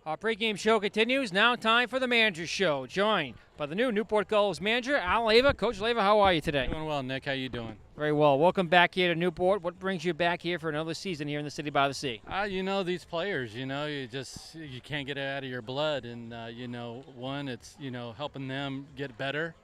Our pregame show continues. Now time for the manager's show. Joined by the new Newport Gulls manager, Al Leyva. Coach Leyva, how are you today? Doing well, Nick. How you doing? Very well. Welcome back here to Newport. What brings you back here for another season here in the city by the sea? These players, you can't get it out of your blood. And, one, it's, helping them get better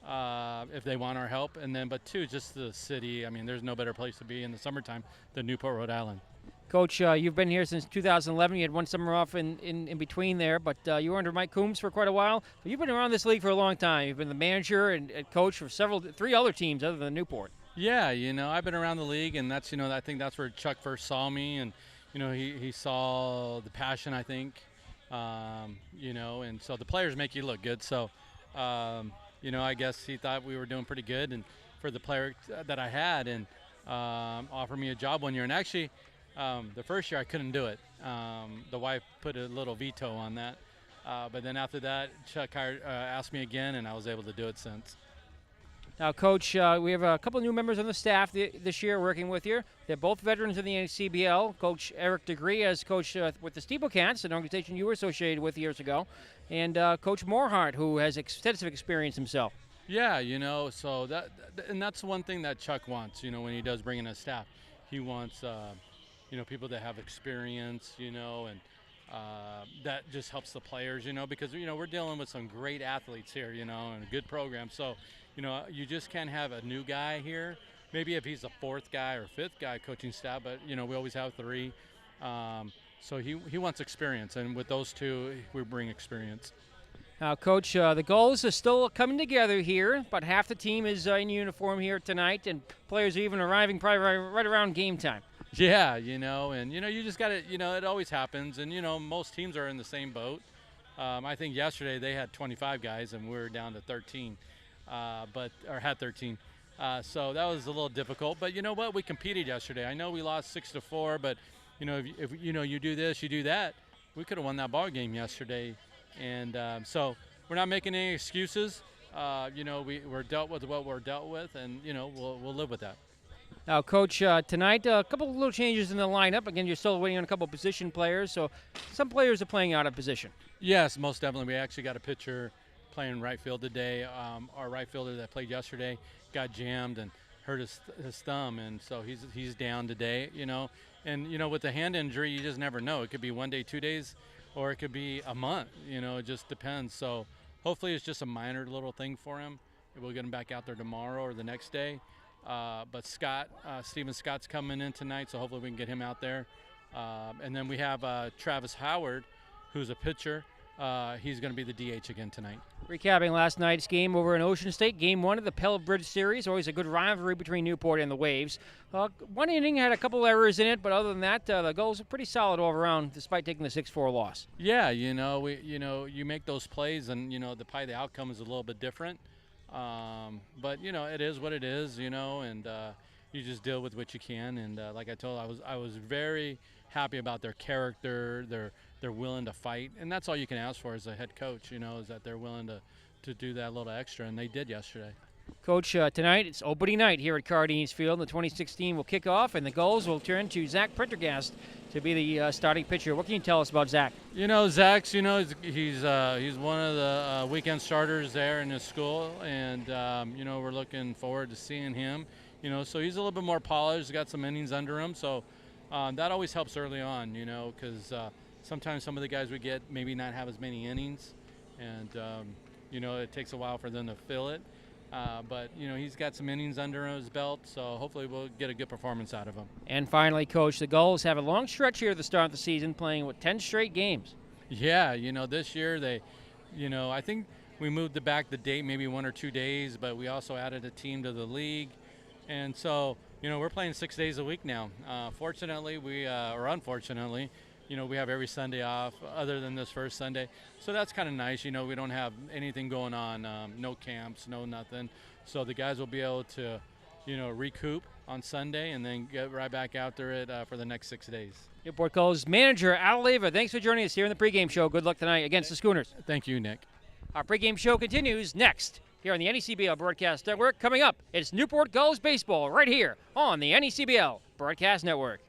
if they want our help. And then, but two, just the city. I mean, there's no better place to be in the summertime than Newport, Rhode Island. Coach, you've been here since 2011. You had one summer off in between there, but you were under Mike Coombs for quite a while. But you've been around this league for a long time. You've been the manager and coach for three other teams other than Newport. Yeah, I've been around the league, and that's, I think that's where Chuck first saw me, and, he saw the passion, I think, and so the players make you look good. So, I guess he thought we were doing pretty good, and for the player that I had, and offered me a job one year, and actually. The first year I couldn't do it. The wife put a little veto on that. But then after that, Chuck asked me again, and I was able to do it since. Now, Coach, we have a couple new members on the staff this year working with you. They're both veterans in the NCBL. Coach Eric DeGree has coached with the Steeplecats, an organization you were associated with years ago, and Coach Morehart, who has extensive experience himself. Yeah, so that's one thing that Chuck wants, when he does bring in a staff. He wants people that have experience, and that just helps the players, because, we're dealing with some great athletes here, and a good program. So, you just can't have a new guy here. Maybe if he's a fourth guy or fifth guy coaching staff, but, we always have three. So he wants experience, and with those two, we bring experience. Now, Coach, the Gulls are still coming together here, but half the team is in uniform here tonight, and players are even arriving probably right around game time. Yeah, and, you just got to, it always happens. And, most teams are in the same boat. I think yesterday they had 25 guys and we were down to 13, had 13. So that was a little difficult. But you know what? We competed yesterday. I know we lost 6-4, but, if you do this, you do that. We could have won that ball game yesterday. And so we're not making any excuses. We're dealt with what we're dealt with, and, we'll live with that. Now, Coach, tonight, a couple of little changes in the lineup. Again, you're still waiting on a couple of position players, so some players are playing out of position. Yes, most definitely. We actually got a pitcher playing right field today. Our right fielder that played yesterday got jammed and hurt his thumb, and so he's down today, And, with the hand injury, you just never know. It could be 1 day, 2 days, or it could be a month. It just depends. So hopefully it's just a minor little thing for him. We'll get him back out there tomorrow or the next day. But Steven Scott's coming in tonight, so hopefully we can get him out there. And then we have Travis Howard, who's a pitcher. He's going to be the DH again tonight. Recapping last night's game over in Ocean State, Game 1 of the Pella Bridge Series. Always a good rivalry between Newport and the Waves. One inning had a couple errors in it, but other than that, the Gulls are pretty solid all around, despite taking the 6-4 loss. Yeah, you make those plays, and the outcome is a little bit different. But it is what it is, and you just deal with what you can. And like I told, I was very happy about their character. They're willing to fight, and that's all you can ask for as a head coach. Is that they're willing to do that little extra, and they did yesterday. Coach, tonight it's opening night here at Cardines Field. The 2016 will kick off, and the Gulls will turn to Zach Prendergast to be the starting pitcher. What can you tell us about Zach? Zach's, he's one of the weekend starters there in his school, and we're looking forward to seeing him. So he's a little bit more polished, got some innings under him, so that always helps early on. Because sometimes some of the guys we get maybe not have as many innings, and it takes a while for them to fill it. But he's got some innings under his belt, so hopefully we'll get a good performance out of him. And finally, Coach, the Gulls have a long stretch here at the start of the season, playing with 10 straight games. Yeah, this year they, I think we moved back the date maybe 1 or 2 days, but we also added a team to the league, and so we're playing 6 days a week now. Fortunately, or unfortunately, we have every Sunday off other than this first Sunday. So that's kind of nice. We don't have anything going on, no camps, no nothing. So the guys will be able to, recoup on Sunday and then get right back out there for the next 6 days. Newport Gulls manager Al Leyva, thanks for joining us here in the pregame show. Good luck tonight against the Schooners. Thank you, Nick. Our pregame show continues next here on the NECBL Broadcast Network. Coming up, it's Newport Gulls baseball right here on the NECBL Broadcast Network.